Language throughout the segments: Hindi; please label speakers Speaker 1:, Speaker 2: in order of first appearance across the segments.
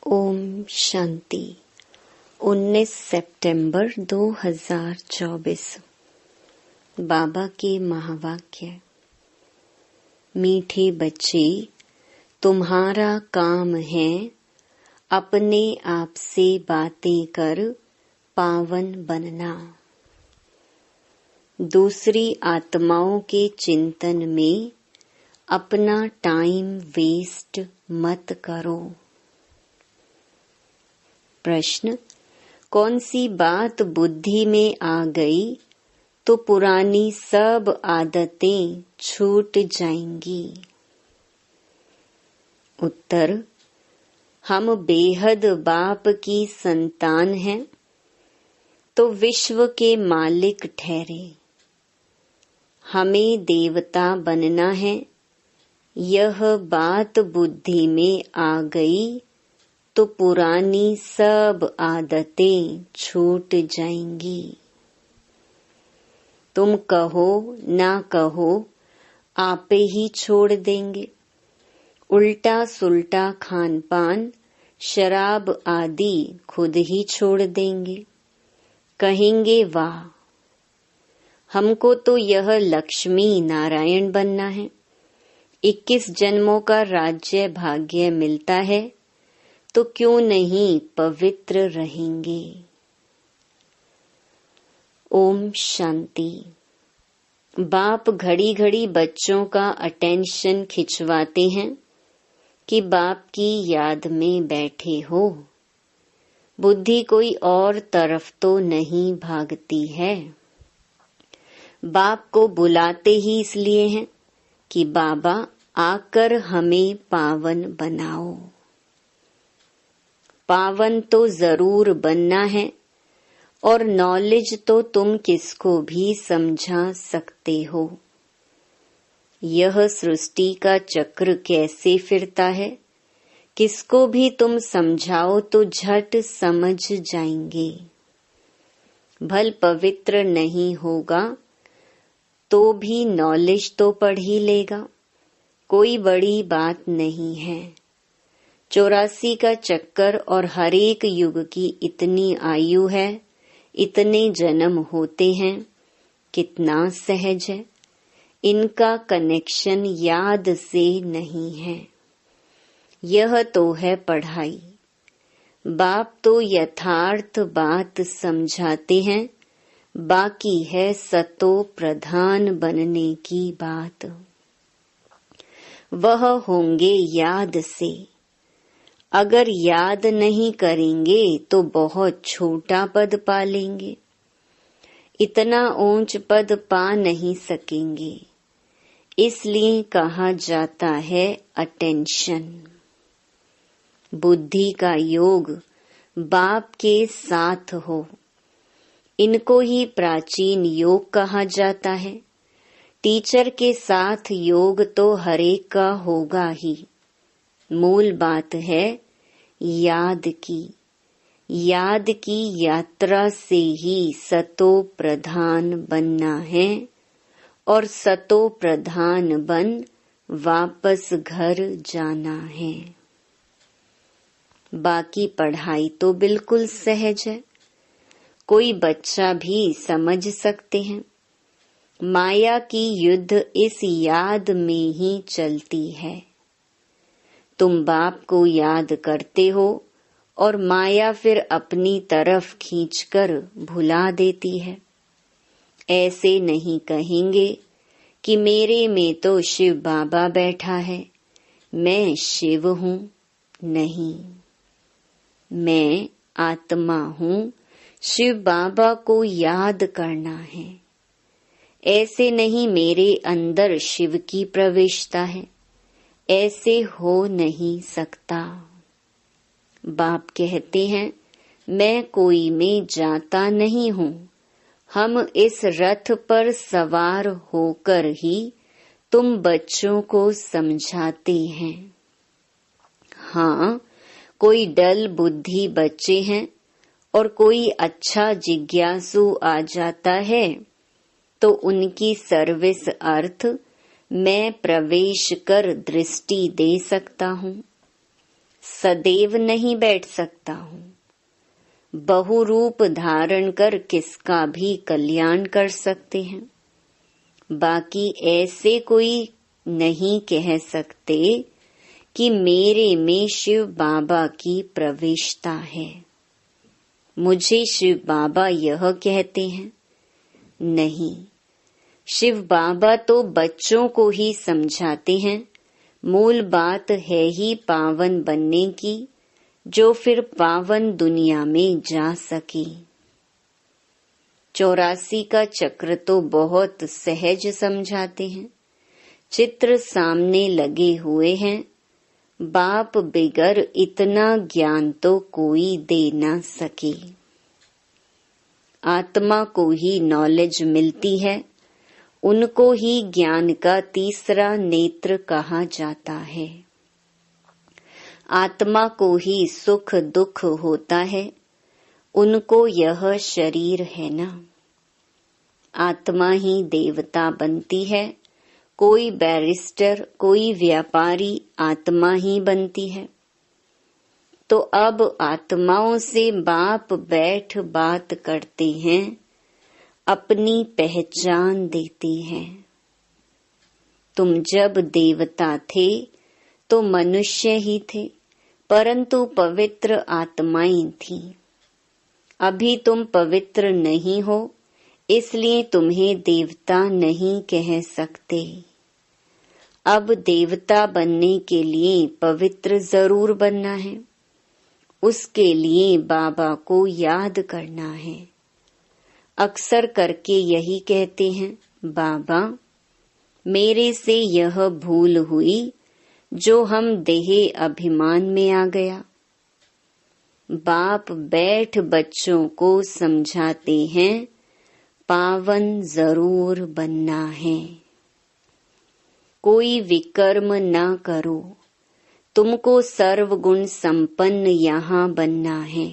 Speaker 1: ओम शांति। 19 सितंबर 2024। बाबा के महावाक्य। मीठे बच्चे, तुम्हारा काम है अपने आप से बातें कर पावन बनना। दूसरी आत्माओं के चिंतन में अपना टाइम वेस्ट मत करो। प्रश्न: कौन सी बात बुद्धि में आ गई तो पुरानी सब आदतें छूट जाएंगी? उत्तर: हम बेहद बाप की संतान हैं तो विश्व के मालिक ठहरे। हमें देवता बनना है, यह बात बुद्धि में आ गई तो पुरानी सब आदतें छूट जाएंगी। तुम कहो ना कहो, आपे ही छोड़ देंगे। उल्टा सुल्टा खान पान, शराब आदि खुद ही छोड़ देंगे। कहेंगे वाह, हमको तो यह लक्ष्मी नारायण बनना है। 21 जन्मों का राज्य भाग्य मिलता है तो क्यों नहीं पवित्र रहेंगे। ओम शांति। बाप घड़ी घड़ी बच्चों का अटेंशन खिंचवाते हैं कि बाप की याद में बैठे हो। बुद्धि कोई और तरफ तो नहीं भागती है। बाप को बुलाते ही इसलिए हैं कि बाबा आकर हमें पावन बनाओ। पावन तो जरूर बनना है और नॉलेज तो तुम किसको भी समझा सकते हो। यह सृष्टि का चक्र कैसे फिरता है, किसको भी तुम समझाओ तो झट समझ जाएंगे। भल पवित्र नहीं होगा तो भी नॉलेज तो पढ़ ही लेगा, कोई बड़ी बात नहीं है। 84 का चक्कर और हर एक युग की इतनी आयु है, इतने जन्म होते हैं, कितना सहज है। इनका कनेक्शन याद से नहीं है। यह तो है पढ़ाई। बाप तो यथार्थ बात समझाते हैं, बाकी है सतो प्रधान बनने की बात। वह होंगे याद से। अगर याद नहीं करेंगे तो बहुत छोटा पद पा लेंगे, इतना ऊंच पद पा नहीं सकेंगे। इसलिए कहा जाता है अटेंशन। बुद्धि का योग बाप के साथ हो, इनको ही प्राचीन योग कहा जाता है। टीचर के साथ योग तो हरेक का होगा ही। मूल बात है याद की। याद की यात्रा से ही सतो प्रधान बनना है और सतो प्रधान बन वापस घर जाना है। बाकी पढ़ाई तो बिल्कुल सहज है, कोई बच्चा भी समझ सकते हैं। माया की युद्ध इस याद में ही चलती है। तुम बाप को याद करते हो और माया फिर अपनी तरफ खींचकर भुला देती है। ऐसे नहीं कहेंगे कि मेरे में तो शिव बाबा बैठा है, मैं शिव हूँ। नहीं, मैं आत्मा हूँ, शिव बाबा को याद करना है। ऐसे नहीं मेरे अंदर शिव की प्रवेशता है, ऐसे हो नहीं सकता। बाप कहते हैं मैं कोई में जाता नहीं हूँ, हम इस रथ पर सवार होकर ही तुम बच्चों को समझाते हैं। हाँ, कोई डल बुद्धि बच्चे हैं और कोई अच्छा जिज्ञासु आ जाता है तो उनकी सर्विस अर्थ मैं प्रवेश कर दृष्टि दे सकता हूँ। सदैव नहीं बैठ सकता हूँ। बहुरूप धारण कर किसका भी कल्याण कर सकते हैं। बाकी ऐसे कोई नहीं कह सकते कि मेरे में शिव बाबा की प्रविष्टता है। मुझे शिव बाबा यह कहते हैं। नहीं, शिव बाबा तो बच्चों को ही समझाते हैं। मूल बात है ही पावन बनने की, जो फिर पावन दुनिया में जा सके। 84 का चक्र तो बहुत सहज समझाते हैं। चित्र सामने लगे हुए हैं। बाप बिगर इतना ज्ञान तो कोई दे ना सके। आत्मा को ही नॉलेज मिलती है, उनको ही ज्ञान का तीसरा नेत्र कहा जाता है। आत्मा को ही सुख दुख होता है, उनको यह शरीर है ना। आत्मा ही देवता बनती है। कोई बैरिस्टर, कोई व्यापारी आत्मा ही बनती है। तो अब आत्माओं से बाप बैठ बात करते हैं, अपनी पहचान देते हैं। तुम जब देवता थे तो मनुष्य ही थे, परंतु पवित्र आत्माएं थीं। अभी तुम पवित्र नहीं हो, इसलिए तुम्हें देवता नहीं कह सकते। अब देवता बनने के लिए पवित्र जरूर बनना है। उसके लिए बाबा को याद करना है। अक्सर करके यही कहते हैं, बाबा मेरे से यह भूल हुई जो हम देह अभिमान में आ गया। बाप बैठ बच्चों को समझाते हैं, पावन जरूर बनना है। कोई विकर्म ना करो, तुमको सर्वगुण संपन्न यहाँ बनना है।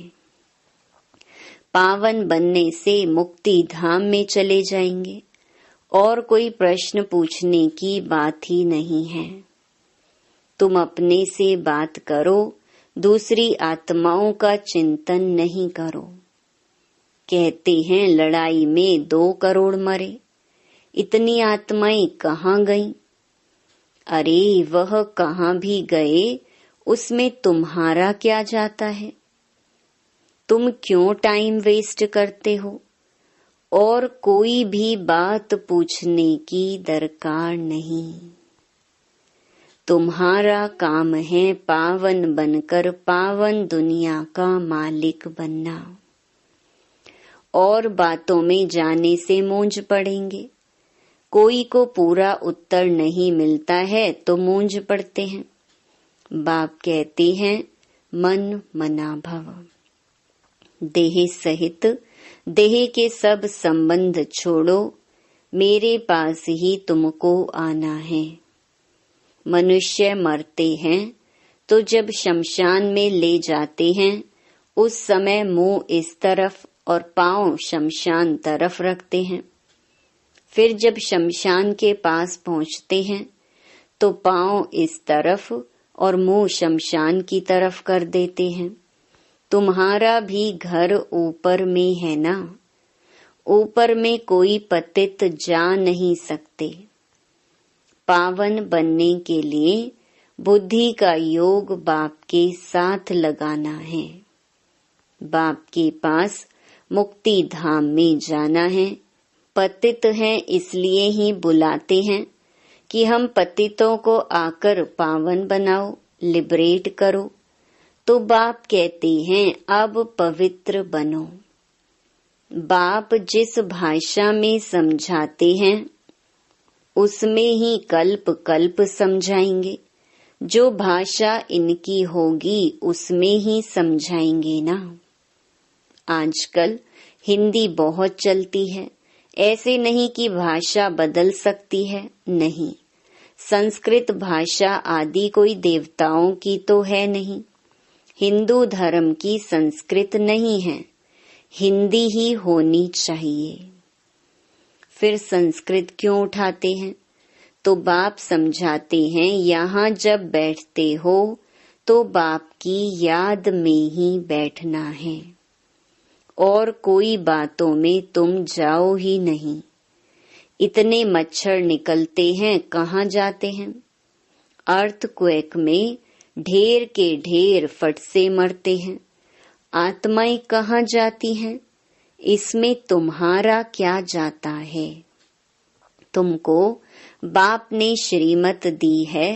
Speaker 1: पावन बनने से मुक्ति धाम में चले जाएंगे और कोई प्रश्न पूछने की बात ही नहीं है। तुम अपने से बात करो, दूसरी आत्माओं का चिंतन नहीं करो। कहते हैं लड़ाई में 2 करोड़ मरे, इतनी आत्माएं कहाँ गईं? अरे वह कहाँ भी गए, उसमें तुम्हारा क्या जाता है? तुम क्यों टाइम वेस्ट करते हो? और कोई भी बात पूछने की दरकार नहीं। तुम्हारा काम है पावन बनकर पावन दुनिया का मालिक बनना। और बातों में जाने से मूंझ पड़ेंगे। कोई को पूरा उत्तर नहीं मिलता है तो मूंझ पड़ते हैं। बाप कहते हैं मन मना भव। देह सहित देह के सब संबंध छोड़ो, मेरे पास ही तुमको आना है। मनुष्य मरते हैं तो जब शमशान में ले जाते हैं, उस समय मुंह इस तरफ और पांव शमशान तरफ रखते हैं। फिर जब शमशान के पास पहुंचते हैं तो पांव इस तरफ और मुंह शमशान की तरफ कर देते हैं। तुम्हारा भी घर ऊपर में है ना। ऊपर में कोई पतित जा नहीं सकते। पावन बनने के लिए बुद्धि का योग बाप के साथ लगाना है। बाप के पास मुक्ति धाम में जाना है। पतित हैं इसलिए ही बुलाते हैं कि हम पतितों को आकर पावन बनाओ, लिबरेट करो। तो बाप कहते हैं अब पवित्र बनो। बाप जिस भाषा में समझाते हैं उसमें ही कल्प कल्प समझाएंगे। जो भाषा इनकी होगी उसमें ही समझाएंगे ना। आजकल हिंदी बहुत चलती है। ऐसे नहीं कि भाषा बदल सकती है, नहीं। संस्कृत भाषा आदि कोई देवताओं की तो है नहीं। हिंदू धर्म की संस्कृत नहीं है, हिंदी ही होनी चाहिए। फिर संस्कृत क्यों उठाते हैं? तो बाप समझाते हैं यहाँ जब बैठते हो तो बाप की याद में ही बैठना है और कोई बातों में तुम जाओ ही नहीं। इतने मच्छर निकलते हैं, कहाँ जाते हैं? अर्थक्वेक में ढेर के ढेर फट से मरते हैं, आत्माएं कहाँ जाती हैं? इसमें तुम्हारा क्या जाता है? तुमको बाप ने श्रीमत दी है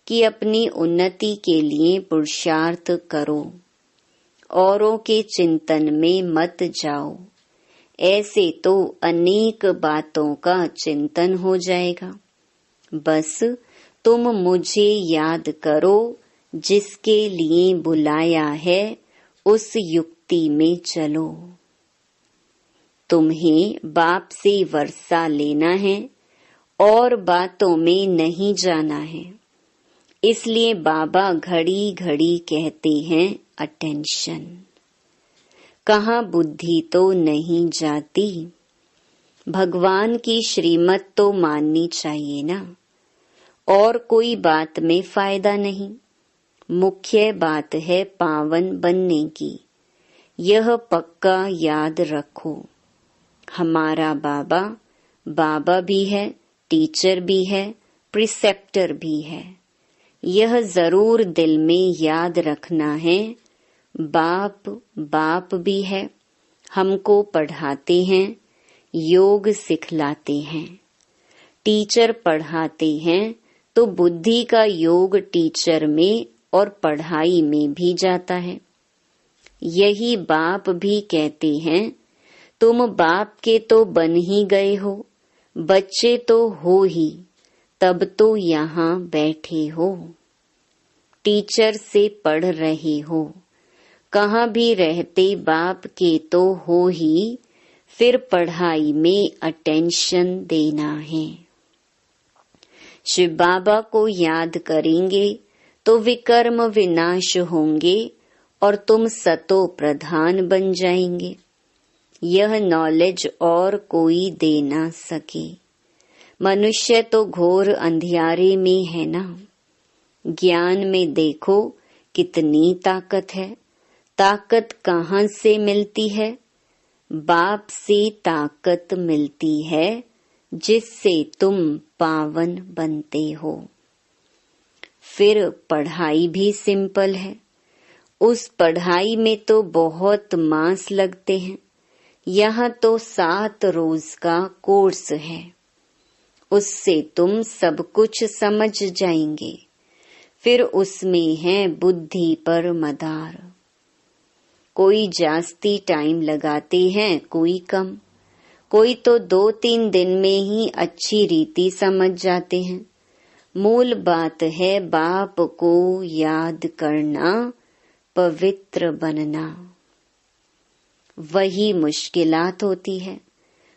Speaker 1: कि अपनी उन्नति के लिए पुरुषार्थ करो, औरों के चिंतन में मत जाओ। ऐसे तो अनेक बातों का चिंतन हो जाएगा। बस तुम मुझे याद करो, जिसके लिए बुलाया है उस युक्ति में चलो। तुम्हें बाप से वर्षा लेना है और बातों में नहीं जाना है। इसलिए बाबा घड़ी घड़ी कहते हैं अटेंशन। कहाँ बुद्धि तो नहीं जाती। भगवान की श्रीमत तो माननी चाहिए ना, और कोई बात में फायदा नहीं। मुख्य बात है पावन बनने की। यह पक्का याद रखो। हमारा बाबा बाबा भी है, टीचर भी है, प्रिसेप्टर भी है। यह जरूर दिल में याद रखना है। बाप बाप भी है, हमको पढ़ाते हैं, योग सिखलाते हैं। टीचर पढ़ाते हैं तो बुद्धि का योग टीचर में और पढ़ाई में भी जाता है। यही बाप भी कहते हैं, तुम बाप के तो बन ही गए हो, बच्चे तो हो ही, तब तो यहाँ बैठे हो। टीचर से पढ़ रहे हो, कहाँ भी रहते बाप के तो हो ही, फिर पढ़ाई में अटेंशन देना है। शिव बाबा को याद करेंगे तो विकर्म विनाश होंगे और तुम सतो प्रधान बन जाएंगे। यह नॉलेज और कोई दे ना सके। मनुष्य तो घोर अंधियारे में है ना। ज्ञान में देखो कितनी ताकत है। ताकत कहाँ से मिलती है? बाप से ताकत मिलती है, जिससे तुम पावन बनते हो। फिर पढ़ाई भी सिंपल है। उस पढ़ाई में तो बहुत मास लगते हैं। यहाँ तो 7 रोज का कोर्स है। उससे तुम सब कुछ समझ जाएंगे। फिर उसमें है बुद्धि पर मदार। कोई जास्ती टाइम लगाते हैं, कोई कम। कोई तो 2-3 दिन में ही अच्छी रीति समझ जाते हैं। मूल बात है बाप को याद करना, पवित्र बनना। वही मुश्किलात होती है।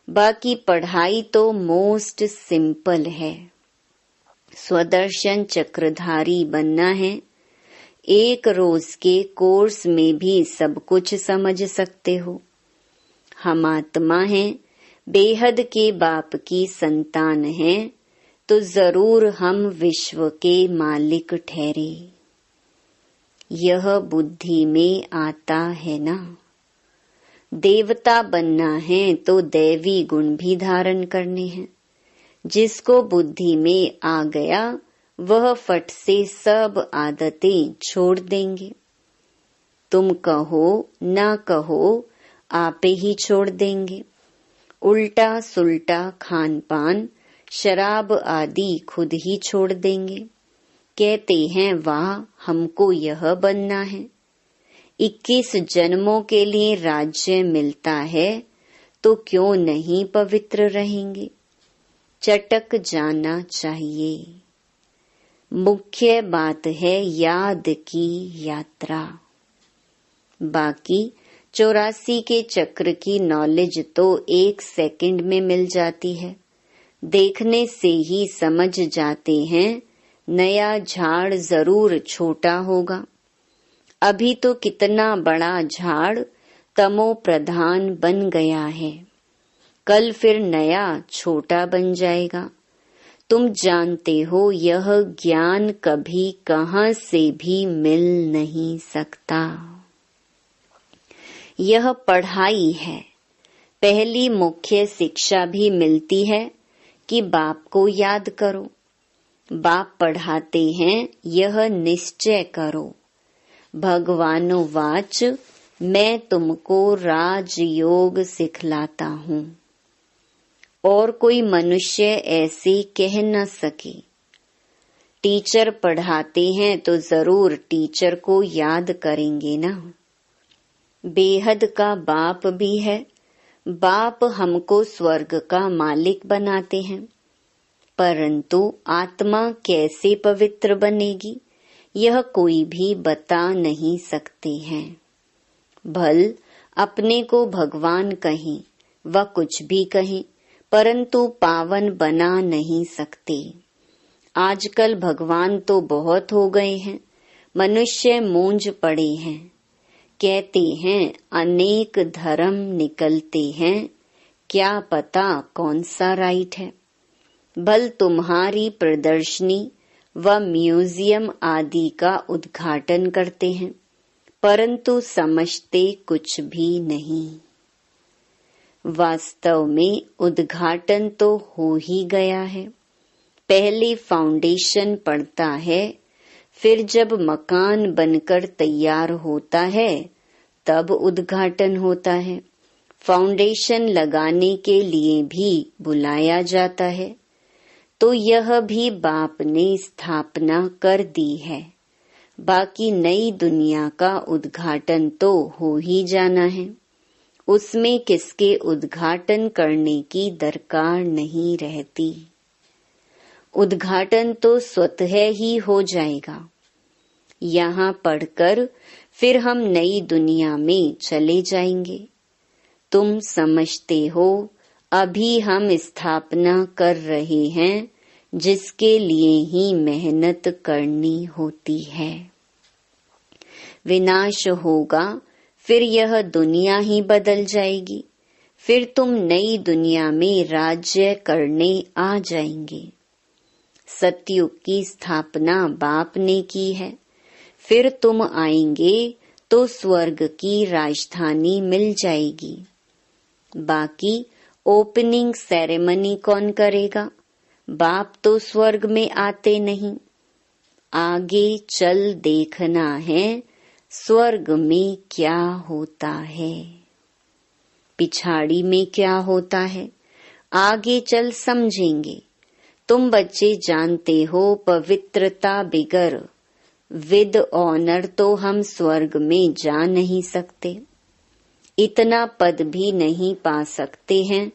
Speaker 1: बाकी पढ़ाई तो मोस्ट सिंपल है। स्वदर्शन चक्रधारी बनना है। 1 रोज के कोर्स में भी सब कुछ समझ सकते हो। हम आत्मा हैं, बेहद के बाप की संतान हैं, तो जरूर हम विश्व के मालिक ठहरे। यह बुद्धि में आता है ना। देवता बनना है तो दैवी गुण भी धारण करने हैं। जिसको बुद्धि में आ गया वह फट से सब आदतें छोड़ देंगे। तुम कहो ना कहो, आपे ही छोड़ देंगे। उल्टा सुल्टा खान पान, शराब आदि खुद ही छोड़ देंगे। कहते हैं वाह, हमको यह बनना है। 21 जन्मों के लिए राज्य मिलता है, तो क्यों नहीं पवित्र रहेंगे? चटक जाना चाहिए। मुख्य बात है याद की यात्रा। बाकी 84 के चक्र की नॉलेज तो 1 सेकंड में मिल जाती है। देखने से ही समझ जाते हैं नया झाड़ जरूर छोटा होगा। अभी तो कितना बड़ा झाड़ तमो प्रधान बन गया है, कल फिर नया छोटा बन जाएगा। तुम जानते हो यह ज्ञान कभी कहाँ से भी मिल नहीं सकता। यह पढ़ाई है। पहली मुख्य शिक्षा भी मिलती है कि बाप को याद करो। बाप पढ़ाते हैं, यह निश्चय करो। भगवानुवाच, मैं तुमको राजयोग सिखलाता हूँ। और कोई मनुष्य ऐसे कह न सके। टीचर पढ़ाते हैं तो जरूर टीचर को याद करेंगे ना। बेहद का बाप भी है। बाप हमको स्वर्ग का मालिक बनाते हैं, परंतु आत्मा कैसे पवित्र बनेगी यह कोई भी बता नहीं सकते हैं। भल अपने को भगवान कहें व कुछ भी कहें, परंतु पावन बना नहीं सकते। आजकल भगवान तो बहुत हो गए हैं, मनुष्य मूंझ पड़े हैं। कहते हैं अनेक धर्म निकलते हैं, क्या पता कौन सा राइट है। भल तुम्हारी प्रदर्शनी व म्यूजियम आदि का उद्घाटन करते हैं, परंतु समझते कुछ भी नहीं। वास्तव में उद्घाटन तो हो ही गया है। पहले फाउंडेशन पड़ता है, फिर जब मकान बनकर तैयार होता है तब उद्घाटन होता है। फाउंडेशन लगाने के लिए भी बुलाया जाता है, तो यह भी बाप ने स्थापना कर दी है। बाकी नई दुनिया का उद्घाटन तो हो ही जाना है। उसमें किसके उद्घाटन करने की दरकार नहीं रहती। उद्घाटन तो स्वतः ही हो जाएगा। यहाँ पढ़कर फिर हम नई दुनिया में चले जाएंगे। तुम समझते हो अभी हम स्थापना कर रहे हैं, जिसके लिए ही मेहनत करनी होती है। विनाश होगा, फिर यह दुनिया ही बदल जाएगी। फिर तुम नई दुनिया में राज्य करने आ जाएंगे। सतयुग की स्थापना बाप ने की है। फिर तुम आएंगे तो स्वर्ग की राजधानी मिल जाएगी। बाकी ओपनिंग सेरेमनी कौन करेगा? बाप तो स्वर्ग में आते नहीं। आगे चल देखना है स्वर्ग में क्या होता है, पिछाड़ी में क्या होता है, आगे चल समझेंगे। तुम बच्चे जानते हो पवित्रता बिगर विद ऑनर तो हम स्वर्ग में जा नहीं सकते। इतना पद भी नहीं पा सकते हैं।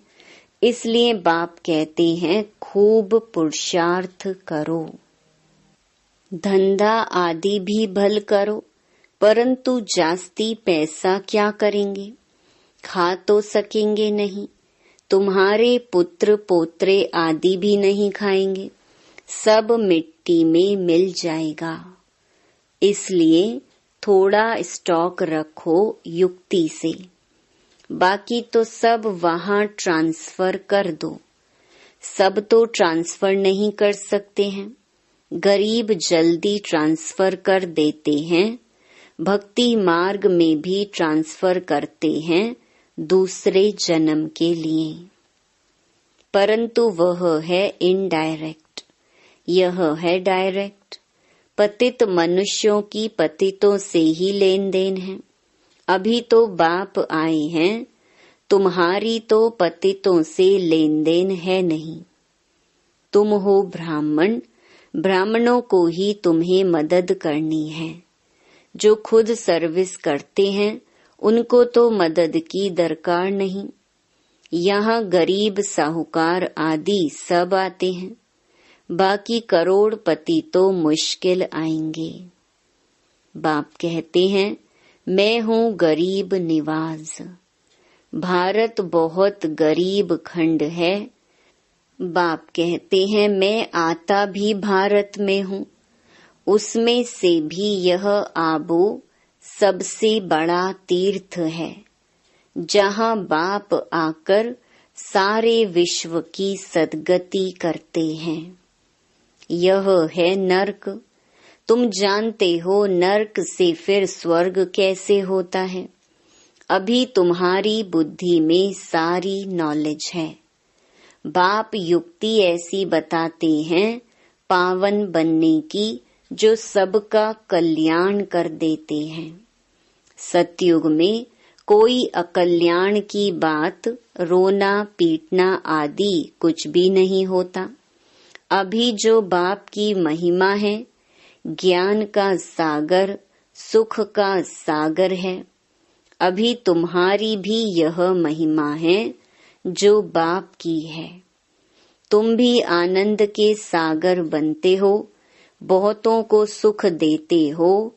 Speaker 1: इसलिए बाप कहते हैं खूब पुरुषार्थ करो, धंधा आदि भी भल करो, परंतु जास्ती पैसा क्या करेंगे? खा तो सकेंगे नहीं। तुम्हारे पुत्र पोत्रे आदि भी नहीं खाएंगे, सब मिट्टी में मिल जाएगा। इसलिए थोड़ा स्टॉक रखो युक्ति से, बाकी तो सब वहां ट्रांसफर कर दो। सब तो ट्रांसफर नहीं कर सकते हैं। गरीब जल्दी ट्रांसफर कर देते हैं। भक्ति मार्ग में भी ट्रांसफर करते हैं दूसरे जन्म के लिए, परंतु वह है इनडायरेक्ट, यह है डायरेक्ट। पतित मनुष्यों की पतितों से ही लेन देन है। अभी तो बाप आए हैं, तुम्हारी तो पतितों से लेन देन है नहीं। तुम हो ब्राह्मण, ब्राह्मणों को ही तुम्हें मदद करनी है। जो खुद सर्विस करते हैं उनको तो मदद की दरकार नहीं। यहाँ गरीब साहूकार आदि सब आते हैं, बाकी करोड़पति तो मुश्किल आएंगे। बाप कहते हैं मैं हूँ गरीब निवाज। भारत बहुत गरीब खंड है। बाप कहते हैं मैं आता भी भारत में हूँ। उसमें से भी यह आबू सबसे बड़ा तीर्थ है, जहाँ बाप आकर सारे विश्व की सद्गति करते हैं। यह है नर्क। तुम जानते हो नर्क से फिर स्वर्ग कैसे होता है। अभी तुम्हारी बुद्धि में सारी नॉलेज है। बाप युक्ति ऐसी बताते हैं पावन बनने की, जो सबका कल्याण कर देते हैं। सतयुग में कोई अकल्याण की बात, रोना पीटना आदि कुछ भी नहीं होता। अभी जो बाप की महिमा है, ज्ञान का सागर, सुख का सागर है। अभी तुम्हारी भी यह महिमा है जो बाप की है। तुम भी आनंद के सागर बनते हो, बहुतों को सुख देते हो।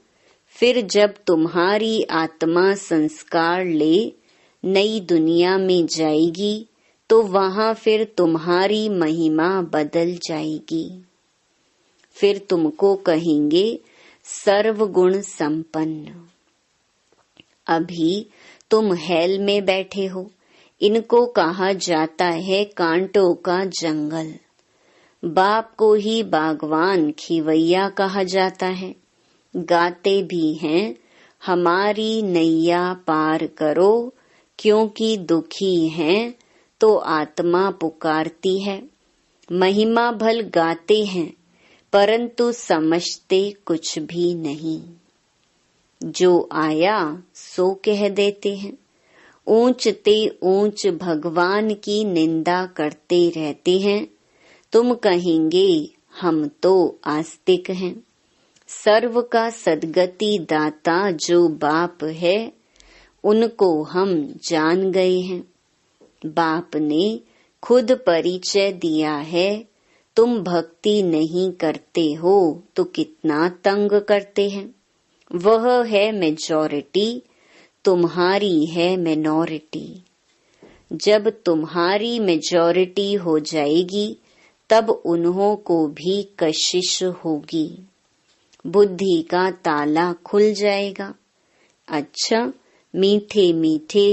Speaker 1: फिर जब तुम्हारी आत्मा संस्कार ले नई दुनिया में जाएगी, तो वहां फिर तुम्हारी महिमा बदल जाएगी। फिर तुमको कहेंगे सर्वगुण संपन्न। अभी तुम हेल में बैठे हो। इनको कहा जाता है कांटों का जंगल। बाप को ही बागवान खिवैया कहा जाता है। गाते भी हैं हमारी नैया पार करो, क्योंकि दुखी हैं तो आत्मा पुकारती है। महिमा भल गाते हैं, परंतु समझते कुछ भी नहीं। जो आया सो कह देते हैं। ऊंच ते ऊंच भगवान की निंदा करते रहते हैं। तुम कहेंगे हम तो आस्तिक हैं। सर्व का सद्गति दाता जो बाप है, उनको हम जान गए हैं। बाप ने खुद परिचय दिया है। तुम भक्ति नहीं करते हो तो कितना तंग करते हैं। वह है मेजॉरिटी, तुम्हारी है मिनॉरिटी। जब तुम्हारी मेजॉरिटी हो जाएगी, तब उन्हों को भी कशिश होगी। बुद्धि का ताला खुल जाएगा। अच्छा, मीठे मीठे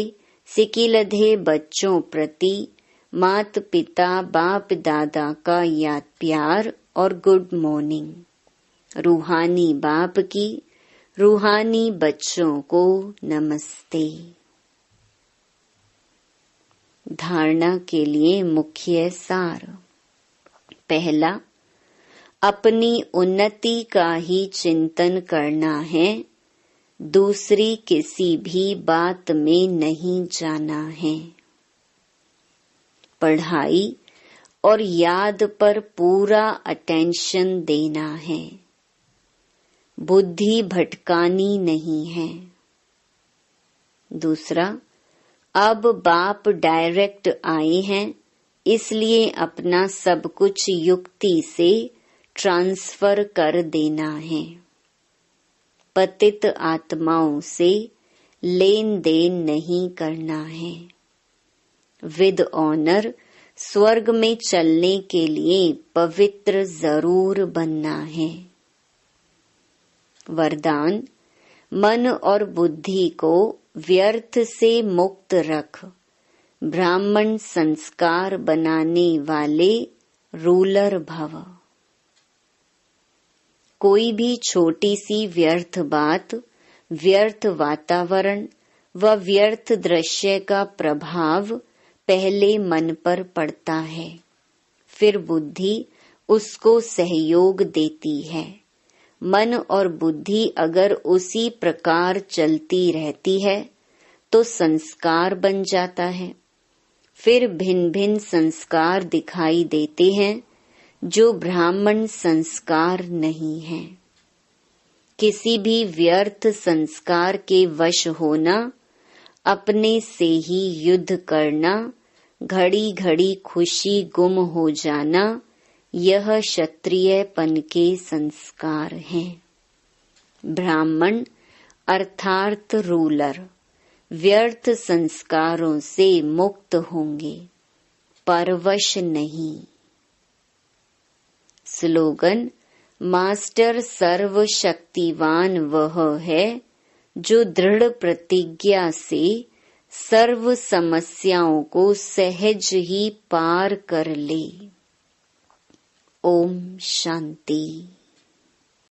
Speaker 1: सिकिलधे बच्चों प्रति मात पिता बाप दादा का याद प्यार और गुड मॉर्निंग। रूहानी बाप की रूहानी बच्चों को नमस्ते। धारणा के लिए मुख्य सार। पहला, अपनी उन्नति का ही चिंतन करना है, दूसरी किसी भी बात में नहीं जाना है। पढ़ाई और याद पर पूरा अटेंशन देना है, बुद्धि भटकानी नहीं है। दूसरा, अब बाप डायरेक्ट आए हैं, इसलिए अपना सब कुछ युक्ति से ट्रांसफर कर देना है। पतित आत्माओं से लेन देन नहीं करना है। विद ऑनर स्वर्ग में चलने के लिए पवित्र जरूर बनना है। वरदान, मन और बुद्धि को व्यर्थ से मुक्त रख। ब्राह्मण संस्कार बनाने वाले रूलर भव। कोई भी छोटी सी व्यर्थ बात, व्यर्थ वातावरण व व्यर्थ दृश्य का प्रभाव पहले मन पर पड़ता है, फिर बुद्धि उसको सहयोग देती है। मन और बुद्धि अगर उसी प्रकार चलती रहती है तो संस्कार बन जाता है। फिर भिन्न भिन्न संस्कार दिखाई देते हैं जो ब्राह्मण संस्कार नहीं है। किसी भी व्यर्थ संस्कार के वश होना, अपने से ही युद्ध करना, घड़ी घड़ी खुशी गुम हो जाना, यह क्षत्रियपन के संस्कार हैं। ब्राह्मण अर्थात रूलर व्यर्थ संस्कारों से मुक्त होंगे, परवश नहीं। स्लोगन, मास्टर सर्वशक्तिवान वह है जो दृढ़ प्रतिज्ञा से सर्व समस्याओं को सहज ही पार कर ले। ओम शांति।